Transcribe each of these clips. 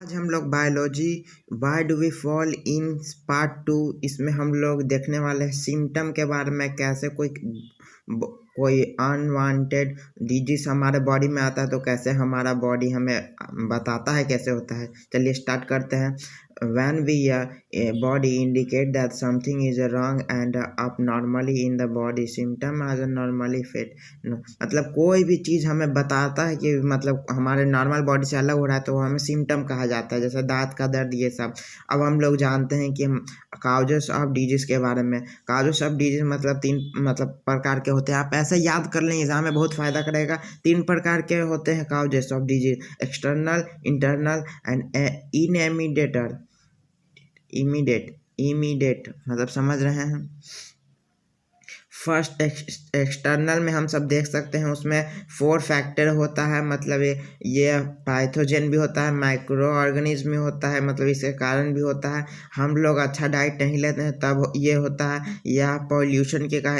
आज हम लोग biology why do we fall in part 2 इसमें हम लोग देखने वाले हैं सिम्टम के बारे में। कैसे कोई अनवांटेड डिजीज हमारे बॉडी में आता है तो कैसे हमारा बॉडी हमें बताता है कैसे होता है। चलिए स्टार्ट करते हैं। when we body indicate that something is wrong and abnormally in the body symptom as a normally fit मतलब कोई भी चीज़ हमें बताता है कि मतलब हमारे नॉर्मल बॉडी से अलग हो रहा है तो हमें सिम्टम कहा जाता है, जैसे दांत का दर्द ये सब। अब हम लोग जानते हैं कि काउजेस ऑफ डिजीज के बारे में। काउजेस ऑफ डिजीज मतलब 3 मतलब प्रकार के होते हैं। आप ऐसे याद कर लें, एग्जाम में बहुत फायदा करेगा। 3 प्रकार के होते हैं causes of disease: external, internal and immediate मतलब समझ रहे हैं। फर्स्ट एक्सटर्नल में हम सब देख सकते हैं, उसमें 4 फैक्टर होता है। मतलब ये पैथोजन भी होता है, माइक्रो ऑर्गेनिज्म भी होता है, मतलब इसके कारण भी होता है। हम लोग अच्छा डाइट नहीं लेते हैं तब ये होता है, या पॉल्यूशन के कारण,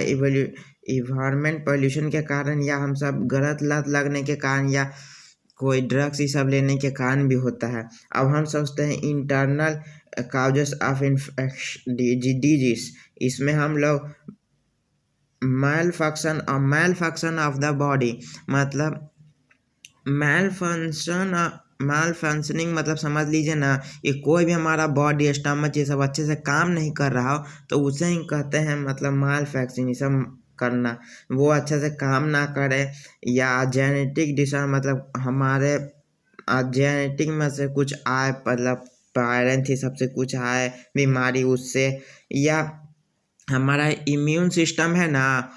इन्वायरमेंट पॉल्यूशन के कारण, या हम सब गलत लत लगने के कारण, या कोई ड्रग्स ये सब लेने के कारण भी होता है। अब हम सोचते हैं इंटरनल काउजेस ऑफ डिजीज। इसमें हम लोग मैल फंक्शन ऑफ द बॉडी, मतलब मैल फंक्शनिंग मतलब समझ लीजिए ना, ये कोई भी हमारा बॉडी स्टमक ये सब अच्छे से काम नहीं कर रहा हो तो उसे ही कहते हैं मतलब मैल फंक्शनिंग सब करना, वो अच्छे से काम ना करे। या जेनेटिक डिसऑर्डर मतलब हमारे जेनेटिक में से कुछ आए, मतलब पेरेंट्स ही सबसे कुछ आए बीमारी उससे, या हमारा इम्यून सिस्टम है ना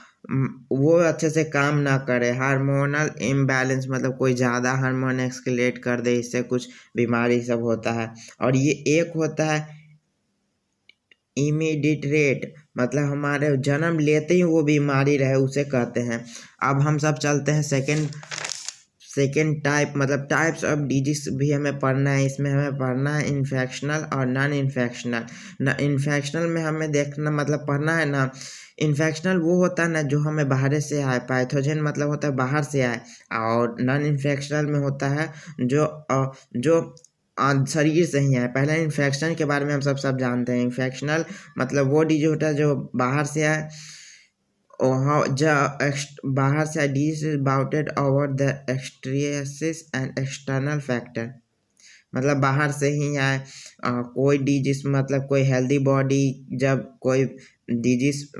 वो अच्छे से काम ना करे। हार्मोनल इम्बैलेंस मतलब कोई ज़्यादा हार्मोन एक्सक्रिएट कर दे, इससे कुछ बीमारी सब होता है। और ये एक होता है इमीडिएट, मतलब हमारे जन्म लेते ही वो बीमारी रहे उसे कहते हैं। अब हम सब चलते हैं सेकेंड टाइप, मतलब टाइप्स ऑफ डिजीज भी हमें पढ़ना है। इसमें हमें पढ़ना है इन्फेक्शनल और नॉन इन्फेक्शनल। इन्फेक्शनल में हमें देखना मतलब पढ़ना है ना, इन्फेक्शनल वो होता है ना जो हमें बाहर से आए, पैथोजन मतलब होता है बाहर से आए। और नॉन इन्फेक्शनल में होता है जो शरीर से ही आए। पहले इन्फेक्शन के बारे में हम सब जानते हैं। इन्फेक्शनल मतलब वो डिजीज होता है जो बाहर से आए, बाहर से disease is bouted over the extrinsics and external factor, मतलब बाहर से ही आए। कोई डिजीज मतलब कोई हेल्दी बॉडी जब कोई डिजीज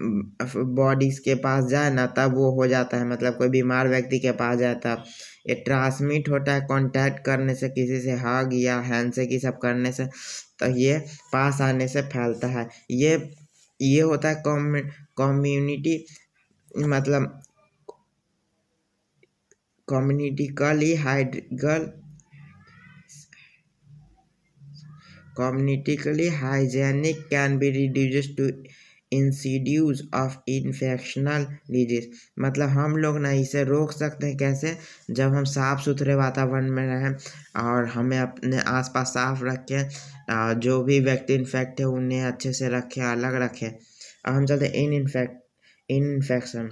बॉडीज के पास जाए ना तब वो हो जाता है, मतलब कोई बीमार व्यक्ति के पास जाए तब। ये ट्रांसमिट होता है कांटेक्ट करने से, किसी से हग या हैंड से की सब करने से, तो ये पास आने से फैलता है। ये होता है कम्युनिटी मतलब communically hygienic can be reduced to incidence of infectional disease, मतलब हम लोग ना इसे रोक सकते हैं कैसे, जब हम साफ सुथरे वातावरण में रहें और हमें अपने आसपास साफ रखें, जो भी व्यक्ति इन्फेक्ट है उन्हें अच्छे से रखें, अलग रखें। अब हम चलते हैं इन्फेक्शन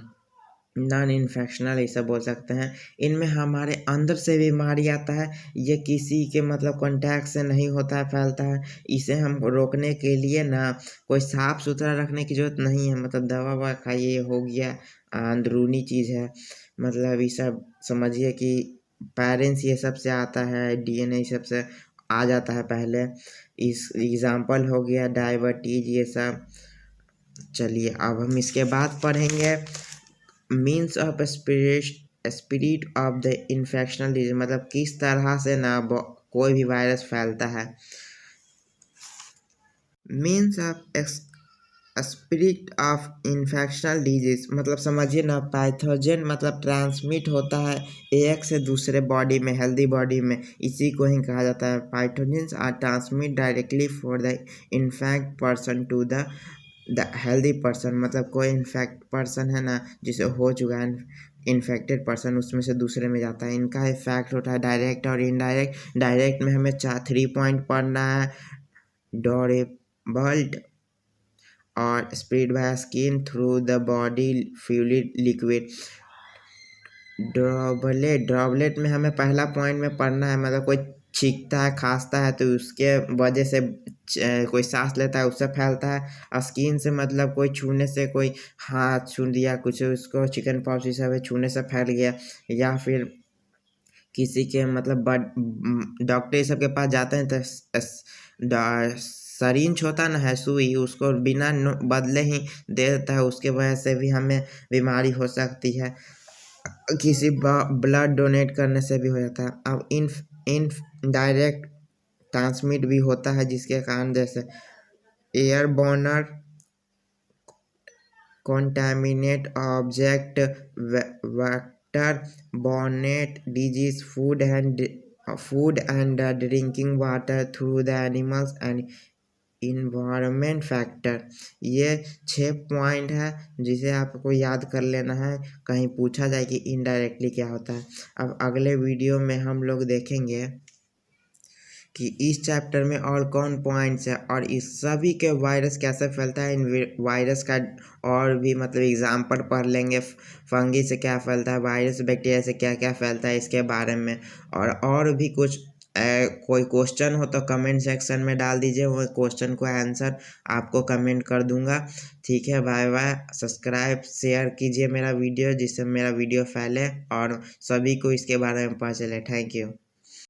नॉन इन्फेक्शनल ऐसा बोल सकते हैं। इनमें हमारे अंदर से बीमारी आता है, ये किसी के मतलब कॉन्टैक्ट से नहीं होता है, फैलता है। इसे हम रोकने के लिए ना कोई साफ सुथरा रखने की जरूरत नहीं है, मतलब दवा ववा खाइए हो गया, अंदरूनी चीज़ है। मतलब ये सब समझिए कि पेरेंट्स ये सब से आता है, DNA सब से आ जाता है पहले। इस एग्जाम्पल हो गया डायबिटीज ये सब। चलिए अब हम इसके बाद पढ़ेंगे means of spread of the infectional disease, मतलब किस तरह से ना कोई भी वायरस फैलता है। Means of spread of infectional disease मतलब समझिए ना, पैथोजन मतलब ट्रांसमिट होता है एक से दूसरे बॉडी में, हेल्दी बॉडी में, इसी को ही कहा जाता है। Pathogens are transmit directly for the infect person to the healthy person, मतलब कोई इन्फेक्ट पर्सन है ना जिसे हो चुका है इन्फेक्टेड पर्सन, उसमें से दूसरे में जाता है। इनका इफेक्ट होता है डायरेक्ट और इनडायरेक्ट। डायरेक्ट में हमें 3 पॉइंट पढ़ना है: ड्यूरेबल और spread by skin through the body fluid liquid. Droplet में हमें पहला पॉइंट में पढ़ना है, मतलब कोई छींकता है खांसता है तो उसके वजह से कोई सांस लेता है उससे फैलता है। स्किन से मतलब कोई छूने से, कोई हाथ छू दिया कुछ उसको चिकन पॉक्स ये सब छूने से फैल गया, या फिर किसी के मतलब डॉक्टर सब के पास जाते हैं तो सरिंच होता ना है सुई, उसको बिना बदले ही दे देता है, उसके वजह से भी हमें बीमारी हो सकती है। किसी ब्लड डोनेट करने से भी हो जाता है। अब इन डायरेक्ट ट्रांसमिट भी होता है जिसके कारण जैसे airborne contaminate object, vector borne disease, food and drinking water through the animals and environment factor. ये 6 पॉइंट है जिसे आपको याद कर लेना है, कहीं पूछा जाए कि इनडायरेक्टली क्या होता है। अब अगले वीडियो में हम लोग देखेंगे कि इस चैप्टर में और कौन पॉइंट्स है और इस सभी के वायरस कैसे फैलता है, इन वायरस का और भी मतलब एग्जाम्पल पढ़ लेंगे, फंगी से क्या फैलता है, वायरस बैक्टीरिया से क्या क्या फैलता है इसके बारे में। और भी कुछ कोई क्वेश्चन हो तो कमेंट सेक्शन में डाल दीजिए, वो क्वेश्चन को आंसर आपको कमेंट कर दूंगा। ठीक है, बाय बाय। सब्सक्राइब शेयर कीजिए मेरा वीडियो जिससे मेरा वीडियो फैले और सभी को इसके बारे में पता चले। Thank you.